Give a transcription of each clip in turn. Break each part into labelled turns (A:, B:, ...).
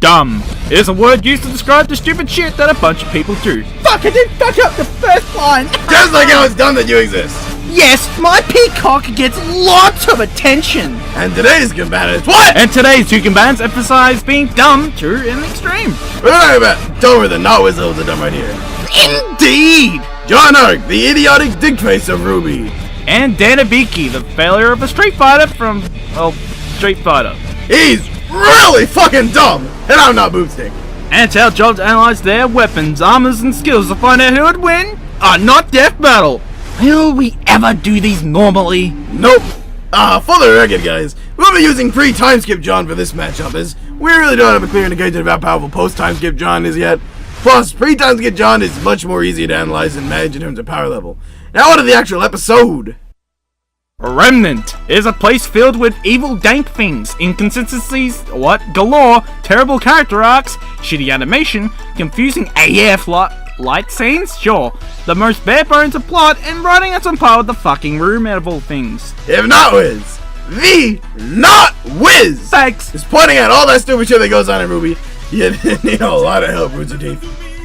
A: Dumb is a word used to describe the stupid shit that a bunch of people do.
B: Fuck, I didn't fuck up the first line!
C: Just like how it's dumb that you exist!
B: Yes, my peacock gets lots of attention!
C: And today's combatants, what?
A: And today's two combatants emphasize being dumb to an extreme.
C: We're talking about dumber than not wizards are dumb right here.
B: Indeed!
C: Jaune Arc, the idiotic dick face of RWBY.
A: And Dan Hibiki, the failure of a Street Fighter from, well, Street Fighter.
C: He's really fucking dumb, and I'm not bootstick.
A: And it's our job to analyze their weapons, armors, and skills to find out who would win a not death battle.
B: Will we ever do these normally?
C: Nope. For the record, guys, we'll be using pre-time skip John for this matchup, as we really don't have a clear indication of how powerful post-time skip John is yet. Plus, pre-time skip John is much more easy to analyze and manage in terms of power level. Now on to the actual episode.
A: Remnant is a place filled with evil dank things, inconsistencies, galore, terrible character arcs, shitty animation, confusing AF light scenes, sure, the most bare bones of plot, and writing that's on par with the fucking room out of all things.
C: If not Wiz, the not Wiz!
A: Thanks!
C: Is pointing out all that stupid shit that goes on in RWBY. You need a lot of help, Roots of Teeth.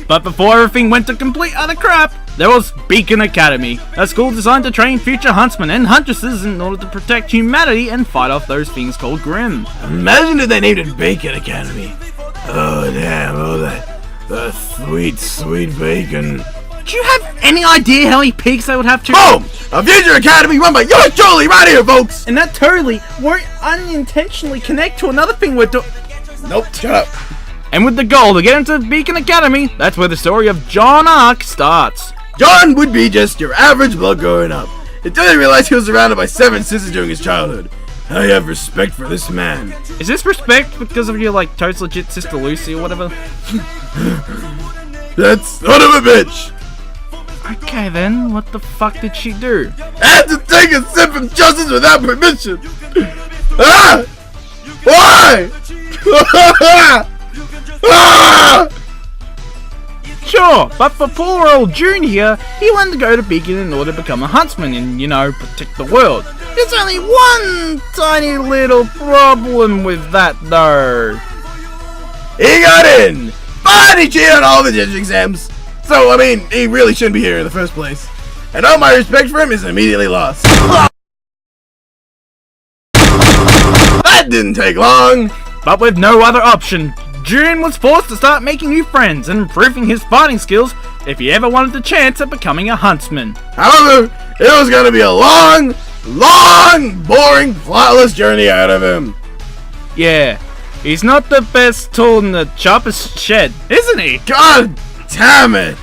A: But before everything went to complete utter crap, there was Beacon Academy, a school designed to train future huntsmen and huntresses in order to protect humanity and fight off those things called Grimm.
C: Imagine if they named it Bacon Academy. Oh damn, the sweet, sweet bacon.
B: Do you have any idea how many peaks they would have to—
C: Boom! A future academy run by yours truly right here, folks!
B: And that totally won't unintentionally connect to another thing we're doing.
C: Nope, shut up.
A: And with the goal to get into Beacon Academy, that's where the story of Jaune Arc starts.
C: John would be just your average bloke growing up, until he realized he was surrounded by 7 sisters during his childhood. I have respect for this man.
A: Is this respect because of your, totes legit sister Lucy or whatever?
C: That son of a bitch!
A: Okay then, what the fuck did she do?
C: Had to take a sip of justice without permission! Ah! Why? Ah!
A: Sure, but for poor old June here, he wanted to go to Beacon in order to become a huntsman and, protect the world. There's only one tiny little problem with that though.
C: He got in! But he cheated on all the district exams. So, he really shouldn't be here in the first place. And all my respect for him is immediately lost. That didn't take long.
A: But with no other option, June was forced to start making new friends and improving his fighting skills if he ever wanted the chance at becoming a huntsman.
C: However, it was going to be a long, boring, plotless journey out of him.
A: Yeah, he's not the best tool in the sharpest shed, isn't he?
C: God damn it!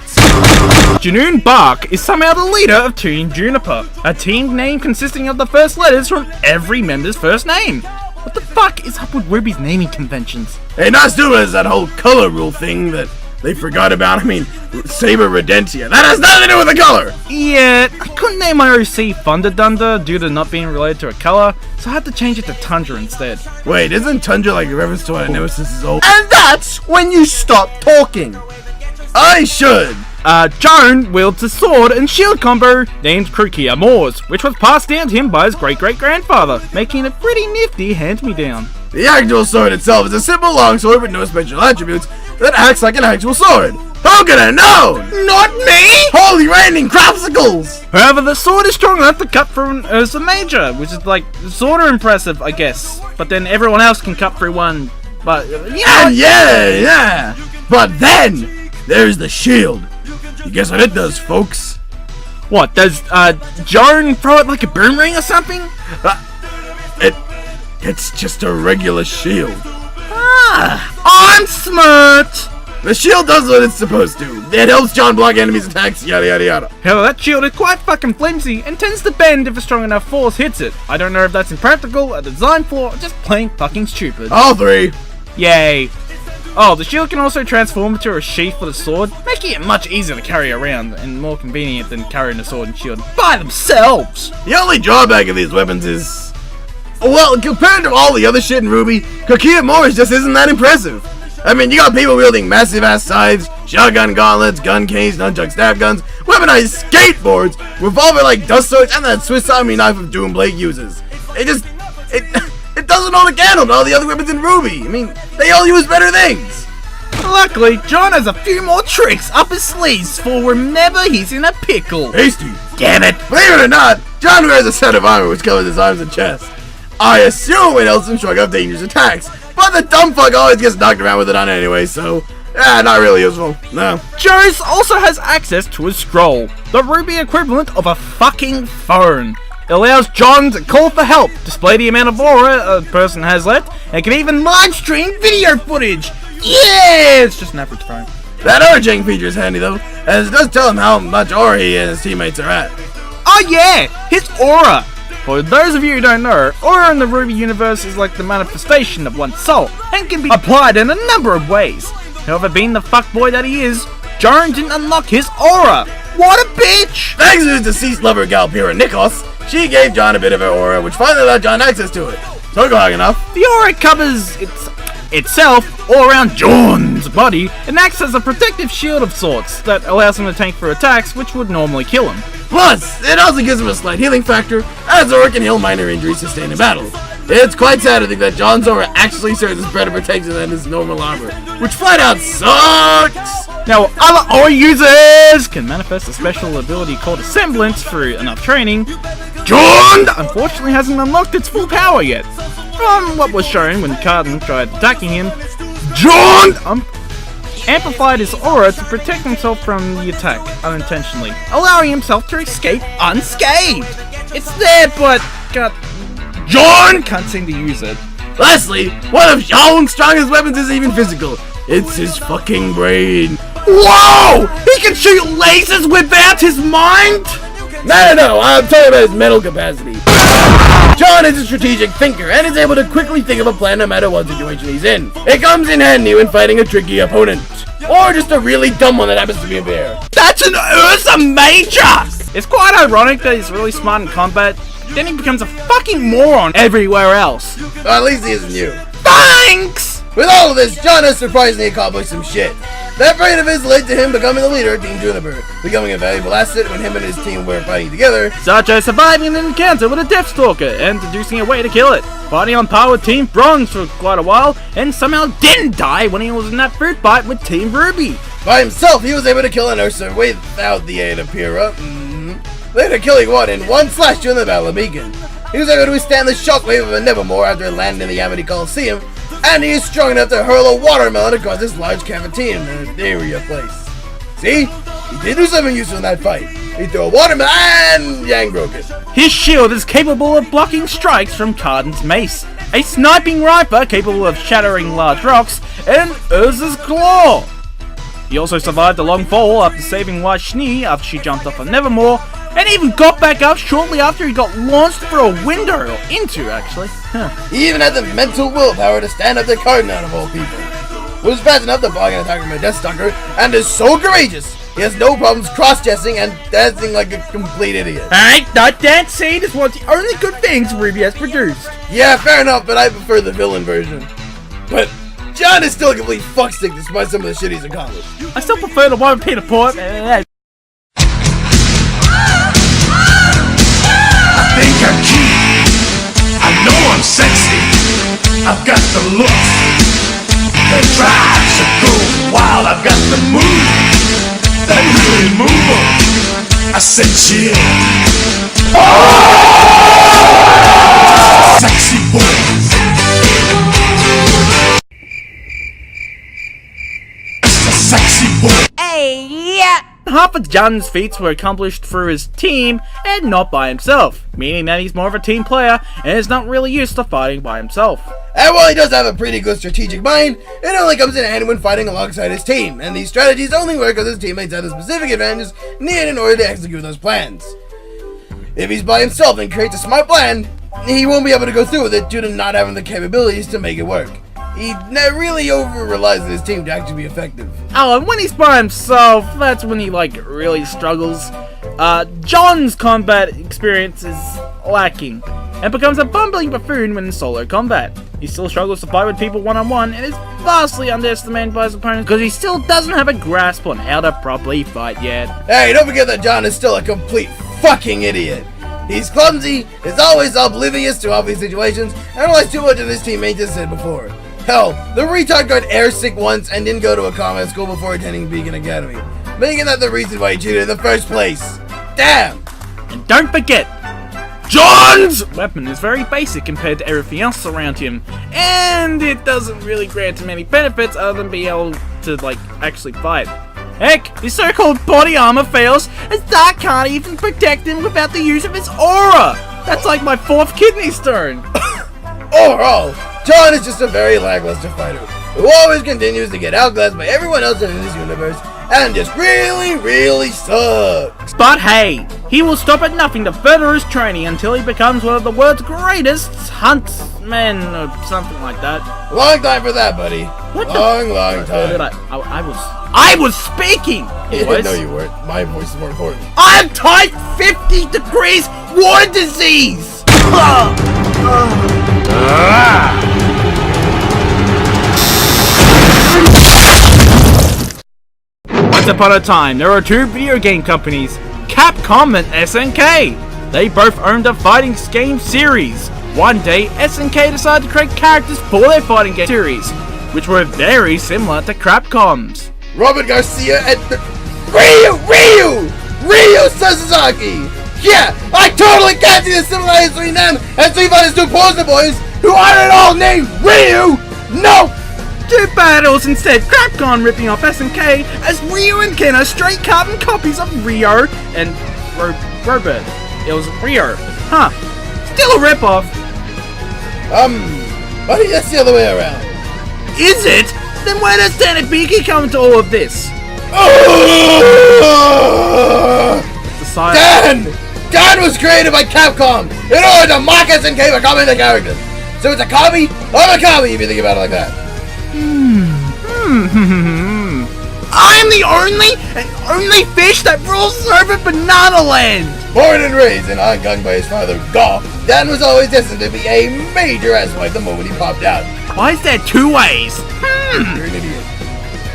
A: Jaune Arc is somehow the leader of Team Juniper, a team name consisting of the first letters from every member's first name. What the fuck is up with RWBY's naming conventions?
C: Hey, not stupid as that whole color rule thing that they forgot about. Saber Redentia. That has nothing to do with the color!
A: Yeah, I couldn't name my OC Thunder Dunder due to not being related to a color, so I had to change it to Tundra instead.
C: Wait, isn't Tundra a reference to what a nemesis is old?
B: And that's when you stop talking!
C: I should!
A: Jaune wields a sword and shield combo named Crucia Moors, which was passed down to him by his great-great-grandfather, making it a pretty nifty hand-me-down.
C: The actual sword itself is a simple longsword with no special attributes that acts like an actual sword. Who could have known?
B: Not me!
C: Holy raining cropsicles!
A: However, the sword is strong enough to cut through an Ursa Major, which is sorta impressive, I guess. But then everyone else can cut through one, but,
C: And yeah! But then, there's the shield. You guess what it does, folks?
A: What, does, Jaune throw it like a boomerang or something?
C: It's just a regular shield.
A: I'm smart!
C: The shield does what it's supposed to. It helps John block enemies' attacks, yada yada yada.
A: However, that shield is quite fucking flimsy and tends to bend if a strong enough force hits it. I don't know if that's impractical, a design flaw, or just plain fucking stupid.
C: All three.
A: Yay. Oh, the shield can also transform into a sheath for the sword, making it much easier to carry around and more convenient than carrying a sword and shield by themselves.
C: The only drawback of these weapons is, well, compared to all the other shit in RWBY, Crucia Moors just isn't that impressive. You got people wielding massive ass scythes, shotgun gauntlets, gun canes, nunchuck staff guns, weaponized skateboards, revolver like dust swords, and that Swiss Army knife of Doom Blade uses. It doesn't hold a candle to all the other weapons in RWBY. I mean, they all use better things.
B: Luckily, John has a few more tricks up his sleeves for whenever he's in a pickle.
C: Hasty.
B: Damn it!
C: Believe it or not, John wears a set of armor which covers his arms and chest. I assume it helps him shrug off dangerous attacks, but the dumb fuck always gets knocked around with it on anyway, so not really useful. No.
A: Joe's also has access to his scroll, the RWBY equivalent of a fucking phone. It allows John to call for help, display the amount of aura a person has left, and can even live stream video footage. Yeah, it's just an average phone.
C: That aura checking feature is handy though, as it does tell him how much aura he and his teammates are at.
A: Oh yeah, his aura! For those of you who don't know, aura in the RWBY universe is like the manifestation of one's soul, and can be applied in a number of ways. However, being the fuckboy that he is, Joan didn't unlock his aura. What a bitch!
C: Thanks to his deceased lover Galpira Nikos, she gave John a bit of her aura, which finally allowed John access to it. Took long enough.
A: The aura covers itself all around John's body and acts as a protective shield of sorts that allows him to tank for attacks which would normally kill him.
C: Plus, it also gives him a slight healing factor, as aura can heal minor injuries sustained in battle. It's quite sad to think that John's aura actually serves as better protection than his normal armor, which flat out sucks!
A: Now, other aura users can manifest a special ability called a semblance through enough training. John, unfortunately, hasn't unlocked its full power yet. From what was shown when Carden tried attacking him, John amplified his aura to protect himself from the attack unintentionally, allowing himself to escape unscathed. It's there, but John can't seem to use it.
C: Lastly, one of Jaun's strongest weapons isn't even physical. It's his fucking brain.
A: Whoa! He can shoot lasers without his mind?
C: No, I'm talking about his mental capacity. John is a strategic thinker and is able to quickly think of a plan no matter what situation he's in. It comes in handy when fighting a tricky opponent. Or just a really dumb one that happens to be a bear.
A: That's an Ursa Major! It's quite ironic that he's really smart in combat, then he becomes a fucking moron everywhere else.
C: Well, at least he isn't you.
A: Thanks!
C: With all of this, John has surprisingly accomplished some shit. That brain of his led to him becoming the leader of Team Juniper, becoming a valuable asset when him and his team were fighting together,
A: such as surviving an encounter with a Deathstalker and deducing a way to kill it, fighting on par with Team Bronze for quite a while, and somehow didn't die when he was in that food fight with Team RWBY.
C: By himself, he was able to kill an Ursa without the aid of Pyrrha, later killing one in one slash during the Battle of Beacon. He was able to withstand the shockwave of a Nevermore after landing in the Amity Coliseum, and he is strong enough to hurl a watermelon across this large cavity in an area place. See? He did do something useful in that fight. He threw a watermelon and Yang broke it.
A: His shield is capable of blocking strikes from Carden's mace, a sniping rifle capable of shattering large rocks, and Urza's claw. He also survived a long fall after saving White Schnee after she jumped off a Nevermore, and even got back up shortly after he got launched through a window, or into actually.
C: He even had the mental willpower to stand up to Carden out of all people. Was fast enough to block an attack from a Deathstalker, and is so courageous, he has no problems cross-chessing and dancing like a complete idiot.
A: Alright, not dancing is one of the only good things RWBY has produced.
C: Yeah, fair enough, but I prefer the villain version. But John is still a complete fuckstick despite some of the shit he's accomplished.
A: I still prefer the one with Peter Port.
D: I think I'm cute, I know I'm sexy, I've got the looks, the drive should go wild, I've got the moves that really move 'em. I said chill, sexy boy, a sexy boy.
A: Hey, yeah! Half of John's feats were accomplished through his team and not by himself, meaning that he's more of a team player and is not really used to fighting by himself.
C: And while he does have a pretty good strategic mind, it only comes in handy when fighting alongside his team, and these strategies only work because his teammates have the specific advantages needed in order to execute those plans. If he's by himself and creates a smart plan, he won't be able to go through with it due to not having the capabilities to make it work. He really over-relies on his team to actually be effective.
A: Oh, and when he's by himself, that's when he, really struggles. John's combat experience is lacking, and becomes a bumbling buffoon when in solo combat. He still struggles to fight with people one-on-one, and is vastly underestimated by his opponents because he still doesn't have a grasp on how to properly fight yet.
C: Hey, don't forget that John is still a complete fucking idiot. He's clumsy, is always oblivious to obvious situations, and relies too much on his teammates as said before. Hell, the retard got airsick once and didn't go to a combat school before attending Beacon Academy, making that the reason why he cheated in the first place. Damn!
A: And don't forget, John's weapon is very basic compared to everything else around him, and it doesn't really grant him any benefits other than being able to, like, actually fight. Heck, his so-called body armor fails, as that can't even protect him without the use of his aura! That's like my 4th kidney stone!
C: Overall, John is just a very lackluster fighter, who always continues to get outclassed by everyone else in his universe, and just really sucks.
A: But hey, he will stop at nothing to further his training until he becomes one of the world's greatest huntsmen, or something like that.
C: Long time for that, buddy.
A: What
C: long time.
A: I was speaking!
C: No, you weren't. My voice is more important.
A: I'm type 50 degrees water disease! Once upon a time, there were 2 video game companies, Capcom and SNK. They both owned a fighting game series. One day, SNK decided to create characters for their fighting game series, which were very similar to Capcom's.
C: Robert Garcia and Ryu Sasaki! Yeah, I totally can't see the similarities between them and Street Fighter's 2 poster boys who aren't at all named Ryu! No!
A: 2 battles instead, Capcom ripping off SNK as Ryu and Ken are straight carbon copies of Ryo and Robert. It was Ryo. Huh. Still a ripoff.
C: Buddy, that's the other way around.
A: Is it? Then where does Dan Hibiki come into all of this?
C: Dan was created by Capcom in order to mock SNK by copying the characters. So it's a copy of a copy if you think about it like that.
A: I'm the only fish that rules over Banana Land!
C: Born and raised in Hong Kong by his father, Golf, Dan was always destined to be a major asswipe the moment he popped out.
A: Why is there 2 ways?
C: You're an idiot.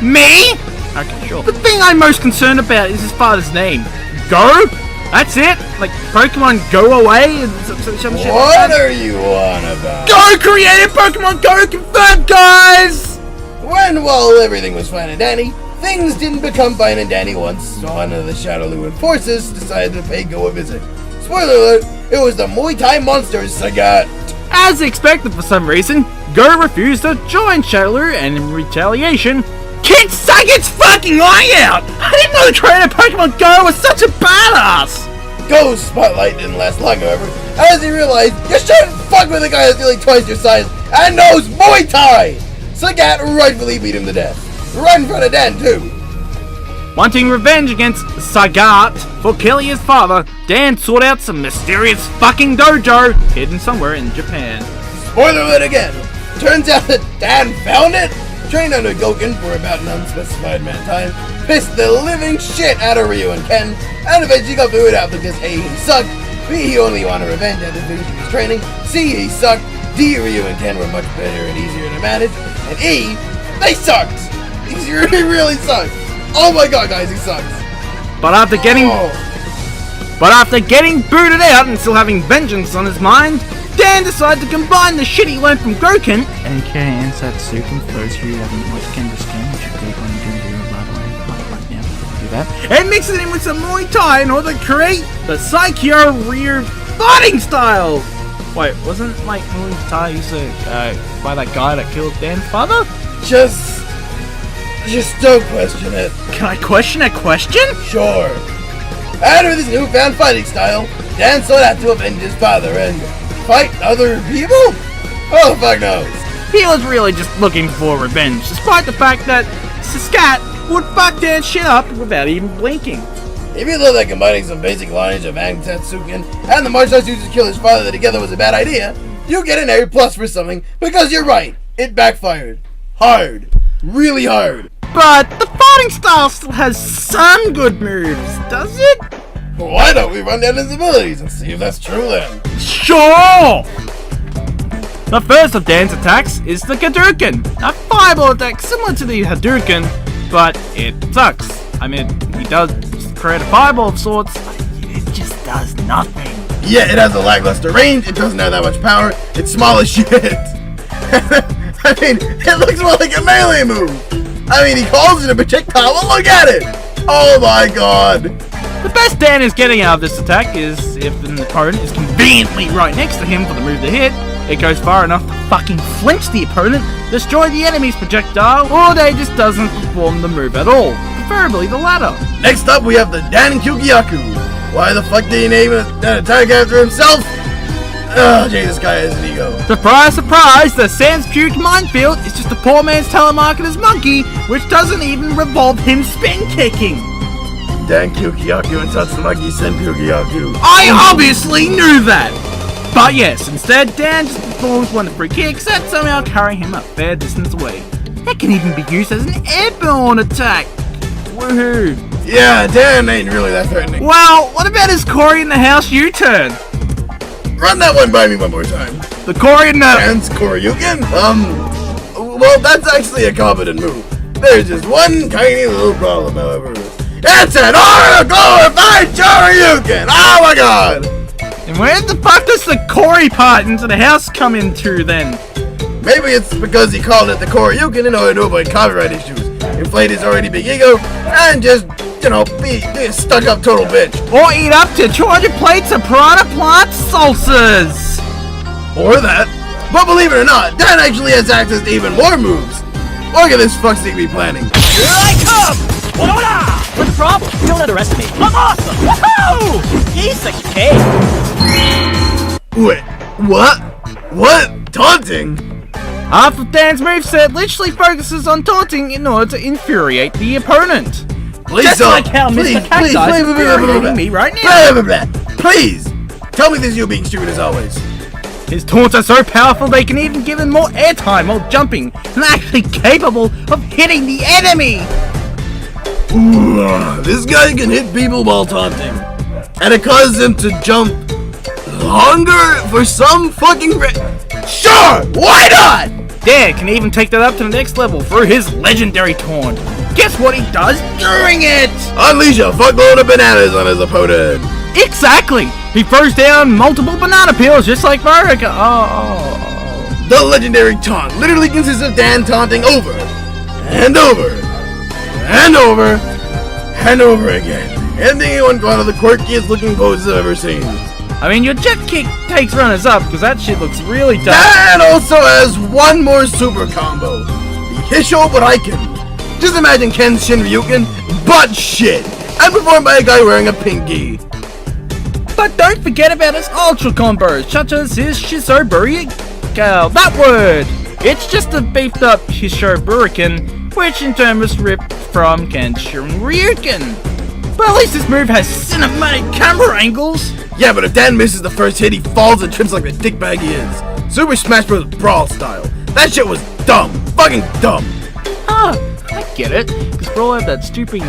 A: Me? Okay, sure. The thing I'm most concerned about is his father's name. Go? That's it? Like, Pokemon Go away? And some shit
C: What are you on about?
A: Go created Pokemon Go confirmed, guys!
C: When, while everything was fine and dandy, things didn't become fine and dandy once one of the Shadowloo forces decided to pay Go a visit. Spoiler alert, it was the Muay Thai monsters Sagat.
A: As expected for some reason, Go refused to join Shadowloo, and in retaliation, kicked Sagat's fucking eye out! I didn't know the creator of Pokemon Go was such a badass!
C: Go's spotlight didn't last long, however, as he realized you shouldn't fuck with a guy that's nearly twice your size and knows Muay Thai! Sagat rightfully beat him to death. Right in front of Dan, too.
A: Wanting revenge against Sagat for killing his father, Dan sought out some mysterious fucking dojo hidden somewhere in Japan.
C: Spoiler alert again. Turns out that Dan found it, trained under Goken for about an unspecified amount of time, pissed the living shit out of Ryu and Ken, and eventually got booted out because A, he sucked, B, he only wanted revenge after finishing his training, C, he sucked, D, Ryu and Ken were much better and easier to manage, and E, they sucked! He really sucked! Oh my god, guys, he sucks!
A: But after getting booted out and still having vengeance on his mind, Dan decided to combine the shit he learned from Goken, aka Ansatsuken, for those of you who haven't watched Kendra's game, which you go on and by the way, right now, do that, and mix it in with some Muay Thai in order to create the Saikyo Ryu fighting style! Wait, wasn't like Muay Thai used to, by that guy that killed Dan's father?
C: Just don't question it.
A: Can I question a question?
C: Sure. And with his newfound fighting style, Dan sought out to avenge his father and fight other people? Oh, the fuck knows.
A: He was really just looking for revenge, despite the fact that Sagat would fuck Dan's shit up without even blinking.
C: If you thought that combining some basic lineage of Ansatsuken and the martial arts used to kill his father together was a bad idea, you get an A+ for something, because you're right, it backfired. Hard. Really hard.
A: But the fighting style still has some good moves, does it?
C: Why don't we run down his abilities and see if that's true then?
A: Sure! The first of Dan's attacks is the Hadouken, a fireball attack similar to the Hadouken, but it sucks. I mean, he does create a fireball of sorts, but it just does nothing.
C: Yeah, it has a lackluster range, it doesn't have that much power, it's small as shit. I mean, it looks more like a melee move. I mean, he calls it a projectile, but look at it! Oh my god!
A: The best Dan is getting out of this attack is if an opponent is conveniently right next to him for the move to hit, it goes far enough to fucking flinch the opponent, destroy the enemy's projectile, or they just doesn't perform the move at all. Preferably the latter.
C: Next up, we have the Dan Hibiki. Why the fuck did he name an attack after himself? Oh, Jesus, this guy has an ego.
A: Surprise, surprise, the Sans Puke Minefield is just a poor man's telemarketer's monkey, which doesn't even revolve him spin kicking.
C: Dan Hibiki and Tatsumaki Sen Hibiki.
A: I obviously knew that! But yes, instead, Dan just performs one of the free kicks that somehow carry him a fair distance away. That can even be used as an airborne attack. Woohoo!
C: Yeah, Dan ain't really that threatening.
A: Well, what about his Cory in the House U-turn?
C: Run that one by me one more time.
A: The Cory in the...
C: Dan's Koryuken? Well, that's actually a competent move. There's just one tiny little problem, however. It's an glorified Koryuken! Oh my god!
A: And where the fuck does the Cory part into the house come into then?
C: Maybe it's because he called it the Koryuken in order to avoid copyright issues, inflate his already big ego, and just, you know, be a stuck-up total bitch.
A: Or eat up to 200 plates of piranha plant salsas!
C: Or that. But believe it or not, Dan actually has access to even more moves. Look at this fuck be planning.
E: Here I come! What's the problem? Don't underestimate. I'm awesome! Woohoo! He's a cake!
C: Wait, what? What? Taunting?
A: Half of Dan's moveset literally focuses on taunting in order to infuriate the opponent.
C: Please
A: Just
C: don't.
A: like how Mr. Cacti is infuriating me right now.
C: Please! Tell me this you being stupid as always.
A: His taunts are so powerful they can even give him more airtime while jumping, and actually capable of hitting the enemy!
C: Ooh, this guy can hit people while taunting. And it causes him to jump longer for some fucking Sure! Why not?
A: Dan can even take that up to the next level through his legendary taunt. Guess what he does during it?
C: Unleash a fuckload of bananas on his opponent.
A: Exactly! He throws down multiple banana peels just like Marika.
C: The legendary taunt literally consists of Dan taunting over and over and over and over again, ending in one of the quirkiest looking poses I've ever seen.
A: I mean, your jet kick takes runners up because that shit looks really tough.
C: Dan also has one more super combo, the Hisho Buraiken. Just imagine Ken's Shinryuken, but shit, and performed by a guy wearing a pink gi.
A: But don't forget about his ultra combos, such as his Shizoburi. That word! It's just a beefed up Shizoburiken, which in turn was ripped from Ken's Shinryuken. But at least this move has cinematic camera angles.
C: Yeah, but if Dan misses the first hit, he falls and trips like the dickbag he is. Super Smash Bros. Brawl style. That shit was dumb. Fucking dumb.
A: Huh, I get it. Because Brawl had that stupid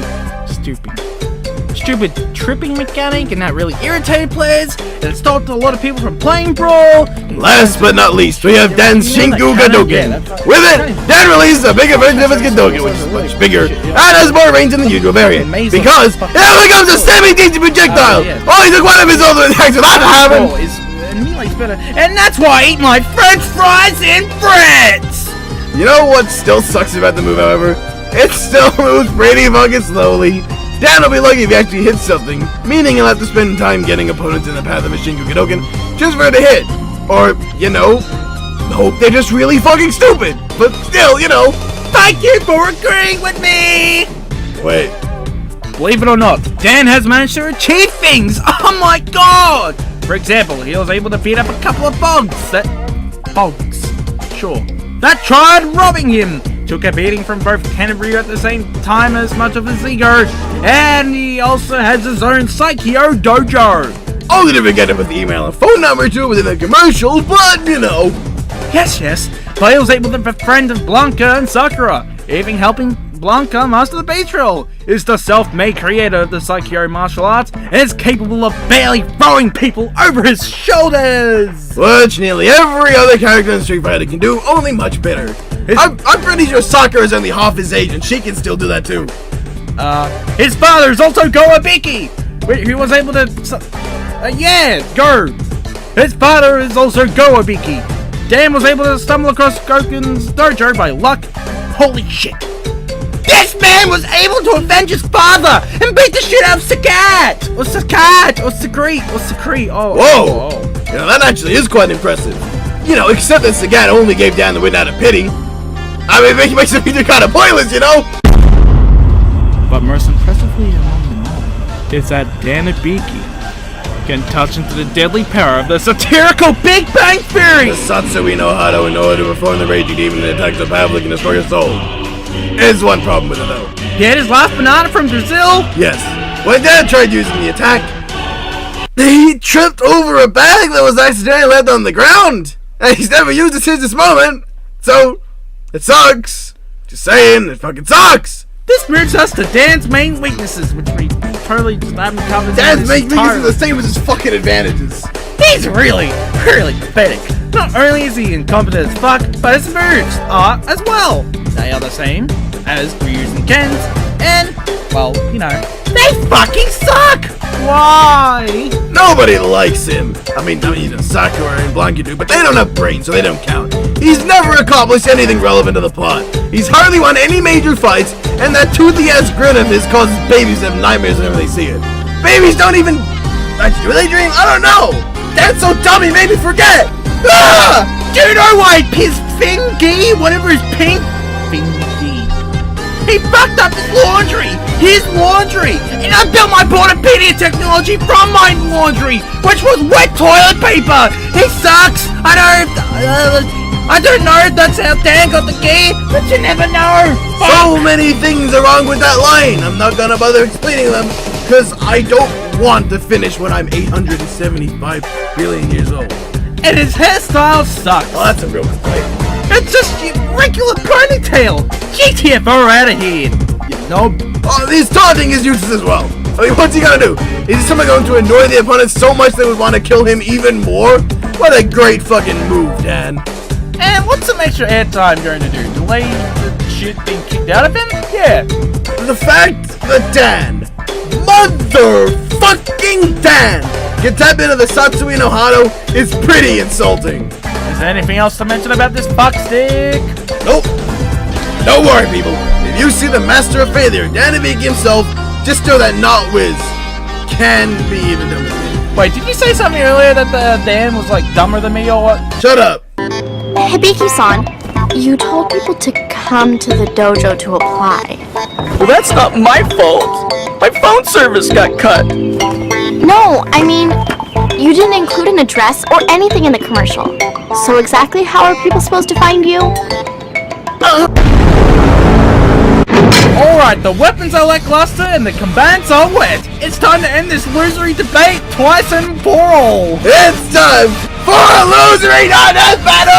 A: tripping mechanic, and that really irritated players, and it stopped a lot of people from playing Brawl.
C: Last but not least, we have Dan's Shinku Gadoken. With it, Dan releases a bigger version of his Gadoken, which is much bigger, and has more range than the usual variant, because it becomes a semi-decent projectile! Oh, he took one of his other attacks without having!
A: Melee's better, and that's why I eat my French fries in Brits!
C: You know what still sucks about the move, however? It still moves pretty fucking slowly. Dan will be lucky if he actually hits something, meaning he'll have to spend time getting opponents in the path of a Shinku Gadoken just for it to hit. Or, you know, hope they're just really fucking stupid. But still, you know.
A: Thank you for agreeing with me!
C: Wait.
A: Believe it or not, Dan has managed to achieve things! Oh my god! For example, he was able to beat up a couple of bugs that tried robbing him! Took a beating from both Ken and Ryu at the same time as much of his ego, and he also has his own Psycho Dojo!
C: Only to forget about the email and phone number too within the commercial, but you know.
A: Yes, but he was able to befriend Blanca and Sakura, even helping Blanca master the beach roll. Is the self-made creator of the Psycho martial arts, and is capable of barely throwing people over his shoulders!
C: Which nearly every other character in Street Fighter can do, only much better. I'm pretty sure Sakura is only half his age and she can still do that too.
A: His father is also Go Hibiki, who was able to Yeah, Go. His father is also Go Hibiki. Dan was able to stumble across Goken's dojo by luck. Holy shit.
B: This man was able to avenge his father and beat the shit out of Sagat!
A: Or Sakat, or Sagreet, or Sakri. Oh,
C: Whoa! You know, that actually is quite impressive. You know, except that Sagat only gave Dan the win out of pity. I mean, it makes it kind of pointless, you know?
A: But most impressively among them all is that Dan Hibiki can touch into the deadly power of the satirical Big Bang Theory!
C: The Satsui no Hado in order to perform the raging demon and attack the Pavlik and destroy your soul. There's one problem with it though.
A: He had his last banana from Brazil?
C: Yes. When Dan tried using the attack, he tripped over a bag that was accidentally left on the ground! And he's never used it since this moment! So, it sucks! Just saying, it fucking sucks!
A: This brings us to Dan's main weaknesses, which we totally just haven't covered.
C: Dan's main weaknesses are the same as his fucking advantages.
A: He's really pathetic. Not only is he incompetent as fuck, but his moves are as well. They are the same as Ryu's and Ken's, and, well, you know, they fucking suck! Why?
C: Nobody likes him. I mean, you know, Sakura and Blanca do, but they don't have brains, so they don't count. He's never accomplished anything relevant to the plot. He's hardly won any major fights, and that toothy-ass grin of his causes babies to have nightmares whenever they see it. Babies don't even... do they dream? I don't know! That's so dumb he made me forget! Ah!
B: Do you know why his fingy, whatever is pink? Fingy. He fucked up his laundry! His laundry! And I built my Portopedia technology from my laundry, which was wet toilet paper! He sucks! I don't know if that's how Dan got the key, but you never know!
C: So many things are wrong with that line! I'm not gonna bother explaining them, because I don't want to finish when I'm 875 billion years old.
A: And his hairstyle sucks.
C: Oh, that's a real mistake.
A: It's just your regular ponytail. GTFO out of here. You know.
C: Oh, his taunting is useless as well. I mean, what's he gonna do? Is someone going to annoy the opponent so much they would want to kill him even more? What a great fucking move, Dan.
A: And what's some extra airtime going to do? Delay the shit being kicked out of him? Yeah.
C: The fact that Dan, motherfucking Dan, can tap into the Satsui no Hado is pretty insulting.
A: Is there anything else to mention about this fuckstick?
C: Nope. Don't worry, people. If you see the Master of Failure, Dan Hibiki himself, just know that Not Wiz can be even dumber than me.
A: Wait, did you say something earlier that Dan was like dumber than me or what?
C: Shut up.
F: Hibiki-san, you told people to come to the dojo to apply.
E: Well, that's not my fault. My phone service got cut.
F: No, I mean, you didn't include an address or anything in the commercial. So exactly how are people supposed to find you?
A: Alright, the weapons are lackluster and the combatants are wet. It's time to end this losery debate twice and for all.
C: It's time for a losery non-death battle!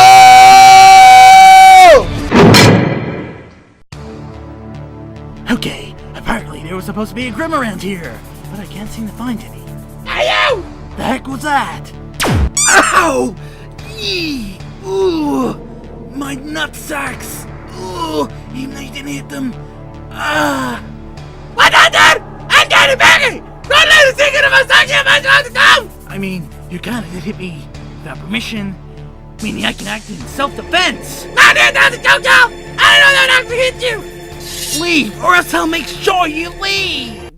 B: Okay, apparently there was supposed to be a Grim around here, but I can't seem to find any. Ow! The heck was that? Ow! Yee! Ooh! My nutsacks! Ooh! Even though you didn't hit them. Ah! What on that? I'm Danny Baggy! Don't let us think of us talking about the dumb! I mean, you kinda did hit me without permission, meaning I can act in self-defense! Not the JoJo! I don't know that actually hit you! Leave, or else I'll make sure you leave!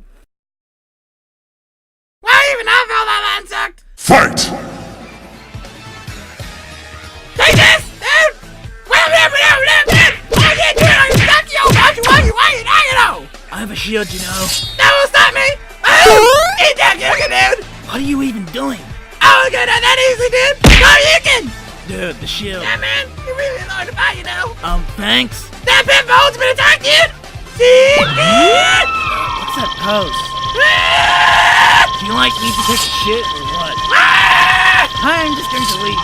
B: Why even have all that insect?
D: Fight!
B: Take this, dude! I have a shield, you know. That will stop me! Oh! Eat that dude! What are you even doing? Oh, good, that easily, dude! No, you can! Dude, the shield. Yeah, man, you're really hard to buy, you know. Thanks. That pimp holds me attack, dude! See? What's that pose? Do you like me to take a shit or what? I'm just going to leave.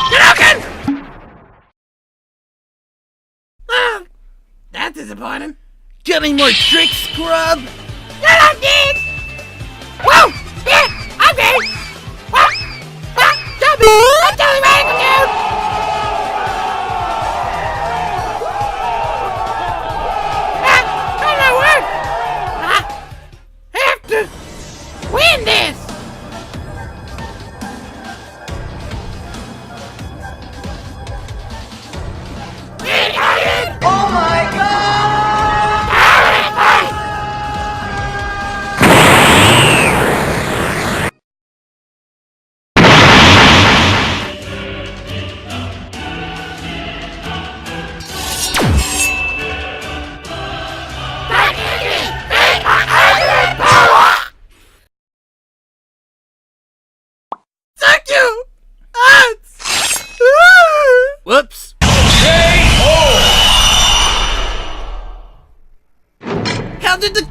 B: That's disappointing. Got any more tricks, scrub? Get up, dude! Whoa! Shit! I'm dead! What? Stop it! I'm totally radical, dude! How did that work? I have to win this!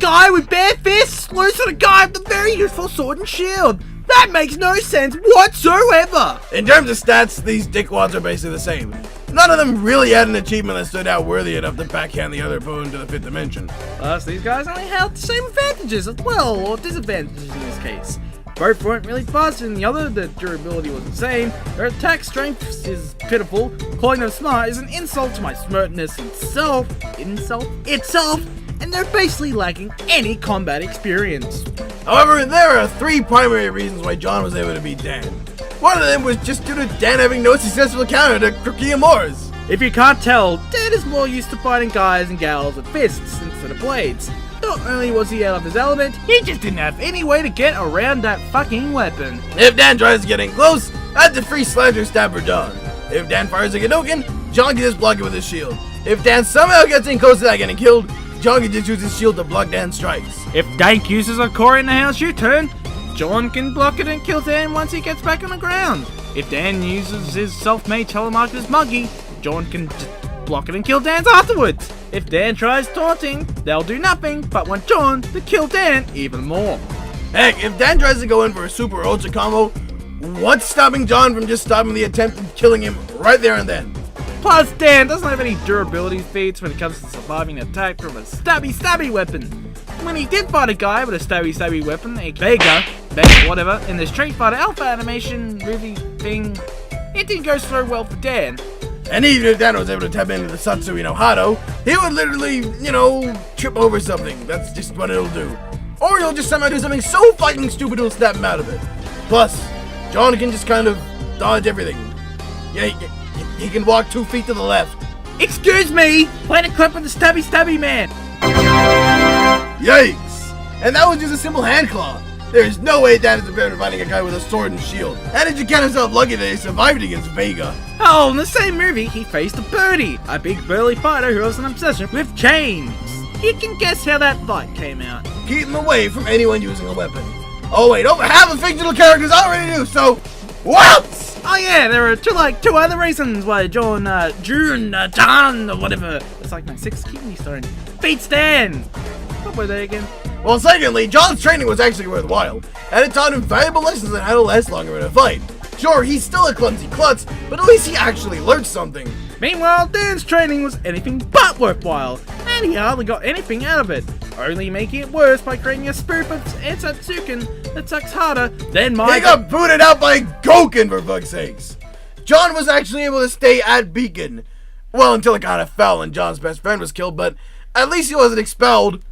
A: guy with bare fists lose to the guy with the very useful sword and shield. That makes no sense whatsoever.
C: In terms of stats, these dickwads are basically the same. None of them really had an achievement that stood out worthy enough to backhand the other opponent to the 5th dimension.
A: Plus, these guys only held the same advantages as well, or disadvantages in this case. Both weren't really faster than the other, their durability was insane, their attack strength is pitiful, calling them smart is an insult to my smartness itself, and they're basically lacking any combat experience.
C: However, there are 3 primary reasons why John was able to beat Dan. One of them was just due to Dan having no successful counter to Crookie Amours.
A: If you can't tell, Dan is more used to fighting guys and gals with fists instead of blades. Not only was he out of his element, he just didn't have any way to get around that fucking weapon.
C: If Dan tries to get in close, that's a free slasher stab for John. If Dan fires a Gadoken, John can just block it with his shield. If Dan somehow gets in close without getting killed, John can just use his shield to block Dan's strikes.
A: If Dank uses a core in the house U-turn, John can block it and kill Dan once he gets back on the ground. If Dan uses his self-made telemarketer's Muggy, John can just block it and kill Dan afterwards. If Dan tries taunting, they'll do nothing but want John to kill Dan even more.
C: Heck, if Dan tries to go in for a super ultra combo, what's stopping John from just stopping the attempt and killing him right there and then?
A: Plus, Dan doesn't have any durability feats when it comes to surviving an attack from a stabby weapon. When he did fight a guy with a stabby weapon, a Vega, whatever, in the Street Fighter Alpha animation movie thing, it didn't go so well for Dan.
C: And even if Dan was able to tap into the Satsui no Hado, he would literally, trip over something. That's just what it'll do. Or he'll just somehow do something so fucking stupid it'll snap him out of it. Plus, John can just kind of dodge everything. Yeah, he can walk 2 feet to the left.
A: Excuse me! Play the clip of the stabby man!
C: Yikes! And that was just a simple hand claw. There's no way Dan is prepared for fighting a guy with a sword and shield. How did you count himself lucky that he survived against Vega?
A: Oh, in the same movie, he faced a birdie, a big burly fighter who has an obsession with chains. You can guess how that fight came out.
C: Keep him away from anyone using a weapon. Oh wait, over half of fictional characters already do, so what?
A: Oh yeah, there are two other reasons why June, or whatever. It's like my 6th kidney stone. Beats Dan. What were they again?
C: Well, secondly, John's training was actually worthwhile, and it taught him valuable lessons on how to last longer in a fight. Sure, he's still a clumsy klutz, but at least he actually learned something.
A: Meanwhile, Dan's training was anything but worthwhile, and he hardly got anything out of it, only making it worse by creating a spoof of Ansatsuken that sucks harder than my—
C: He got booted out by Goken, for fuck's sakes! John was actually able to stay at Beacon. Well, until it kind of fell and John's best friend was killed, but at least he wasn't expelled.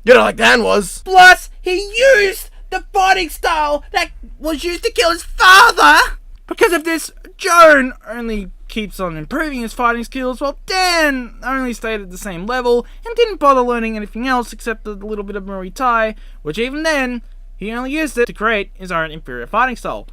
C: Like Dan was.
A: Plus, he used the fighting style that was used to kill his father! Because of this, Joan only keeps on improving his fighting skills, while Dan only stayed at the same level and didn't bother learning anything else except a little bit of Muay Thai, which even then, he only used it to create his own inferior fighting style.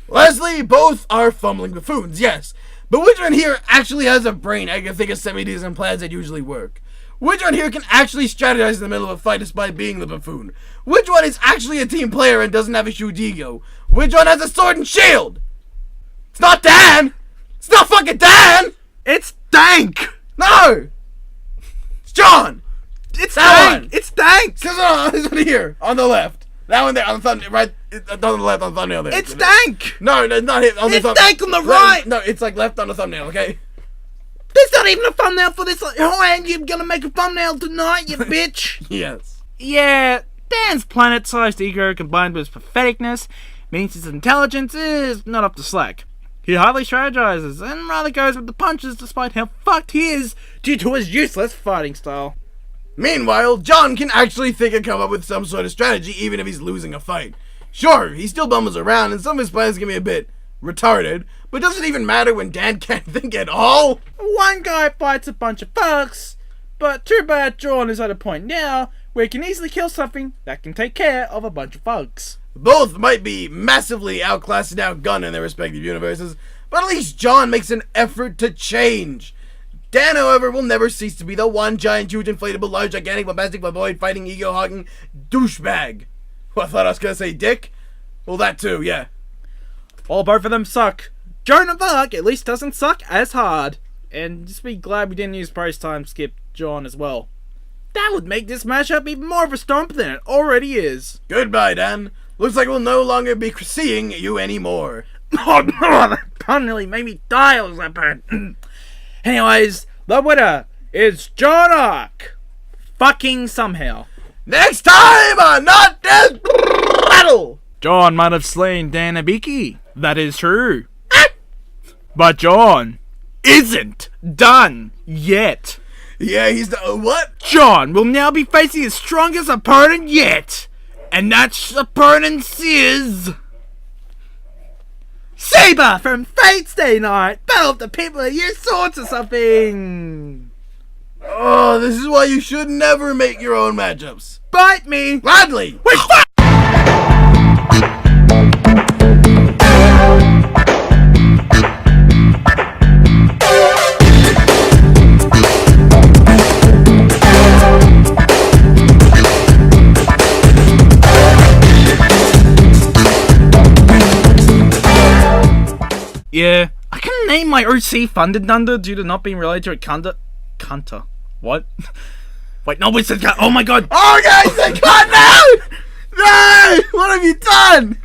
C: Lastly, both are fumbling buffoons, yes. But which one here actually has a brain and can think of semi-decent plans that usually work? Which one here can actually strategize in the middle of a fight despite being the buffoon? Which one is actually a team player and doesn't have a huge ego? Which one has a sword and shield? It's not Dan! It's not fucking Dan!
A: It's Dank!
C: No! It's John!
A: It's
C: that
A: Dank!
C: one.
A: It's Dank!
C: This one here, on the left. That one there, on the thumbnail, right, on the left, on the thumbnail there.
A: It's Dank!
C: No, it's not him. On the
A: It's Dank on the right!
C: No, it's like left on the thumbnail, okay?
A: There's not even a thumbnail for this. Oh, and you're gonna make a thumbnail tonight, you bitch!
C: Yes.
A: Yeah, Dan's planet-sized ego combined with his patheticness means his intelligence is not up to slack. He hardly strategizes and rather goes with the punches despite how fucked he is due to his useless fighting style.
C: Meanwhile, John can actually think and come up with some sort of strategy even if he's losing a fight. Sure, he still bumbles around and some of his plans can be a bit retarded, but does it even matter when Dan can't think at all?
A: One guy fights a bunch of fucks, but too bad John is at a point now where he can easily kill something that can take care of a bunch of fucks.
C: Both might be massively outclassed and outgunned in their respective universes, but at least John makes an effort to change. Dan, however, will never cease to be the one giant, huge, inflatable, large, gigantic, bombastic, flamboyant, fighting, ego-hogging douchebag. Well, I thought I was gonna say dick. Well, that too, yeah.
A: Well, both of them suck. Jaune Arc at least doesn't suck as hard. And just be glad we didn't use price time skip John as well. That would make this matchup even more of a stomp than it already is.
C: Goodbye, Dan. Looks like we'll no longer be seeing you anymore.
A: Oh no, that pun nearly made me die. Was that pun? Anyways, the winner is Jaune Arc. Fucking somehow.
C: Next time on Not Dead Battle!
A: John might have slain Dan Hibiki. That is true. But John isn't done yet.
C: Yeah, he's the what?
A: John will now be facing his strongest opponent yet. And that opponent is Saber from Fate's Day Night. Battle of the People of Your Swords or something.
C: Oh, this is why you should never make your own matchups.
A: Bite me.
C: Gladly!
A: Wait, fuck! Yeah, I couldn't name my OC Thunder Dunder due to not being related to a Cunter. What? Wait, no, it's a oh my god!
C: Oh, guys, I got now! No! What have you done?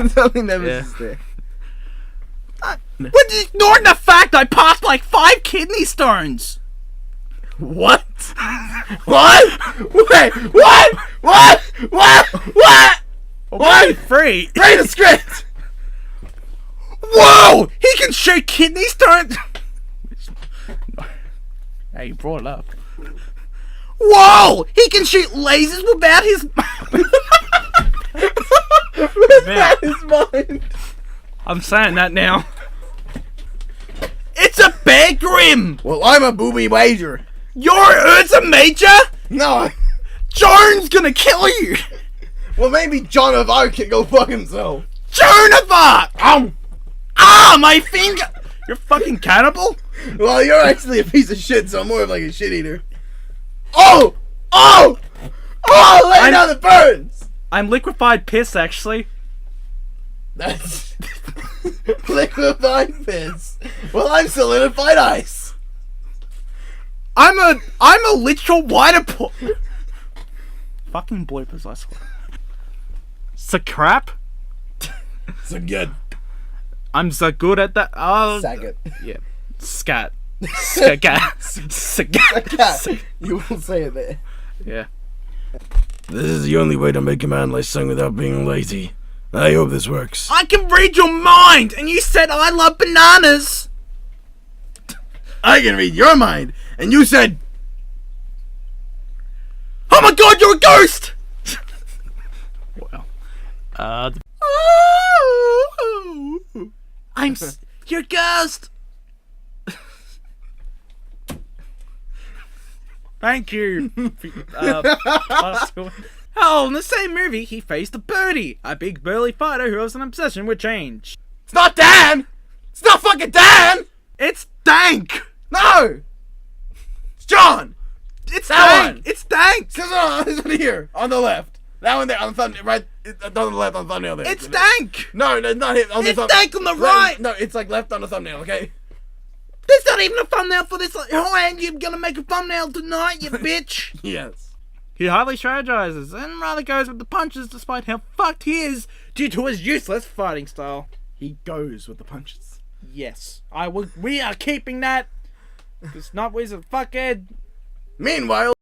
C: Something never there.
A: But ignoring the fact I passed like 5 kidney stones!
C: What? What? Wait, what? What? What? What? What?
A: Free!
C: Read the script!
A: Whoa! He can shoot kidney stones! Hey, you brought it up. Whoa! He can shoot lasers without his...
C: Without his mind.
A: I'm saying that now. It's a Bear Grimm!
C: Well, I'm a booby wager.
A: You're Ursa Major?
C: No.
A: Joan's gonna kill you!
C: Well, maybe Jaune Arc can go fuck himself.
A: Joan of Arc! Ah, my finger! You're fucking cannibal?
C: Well, you're actually a piece of shit, so I'm more of like a shit eater. Oh! Oh! Oh! Lay down the burns!
A: I'm liquefied piss, actually.
C: That's liquefied piss. Well, I'm solidified ice.
A: I'm a literal water pool. Fucking bloopers, I swear. So crap.
C: So good.
A: I'm so good at that. Oh,
C: Sagat.
A: yeah. Scat. Scat. Scat.
C: You will say it there.
A: Yeah.
C: This is the only way to make a man like sing without being lazy. I hope this works.
A: I can read your mind, and you said I love bananas.
C: I can read your mind, and you said,
A: Oh my god, you're a ghost! Well, you're a ghost! Thank you. Oh, in the same movie, he faced a birdie, a big burly fighter who has an obsession with change.
C: It's not Dan! It's not fucking Dan!
A: It's Dank!
C: No! It's John!
A: It's
C: That
A: Dank!
C: one.
A: It's Dank!
C: This one here, on the left. That one there, on the thumbnail, right, on the left, on the thumbnail there.
A: It's Dank!
C: No, not him. On the
A: It's Dank on the right!
C: No, it's like left on the thumbnail, okay?
A: There's not even a thumbnail for this. Oh, and you're gonna make a thumbnail tonight, you bitch!
C: Yes.
A: He hardly strategizes and rather goes with the punches despite how fucked he is due to his useless fighting style.
B: He goes with the punches.
A: Yes, we are keeping that. It's not with a fuckhead.
C: Meanwhile,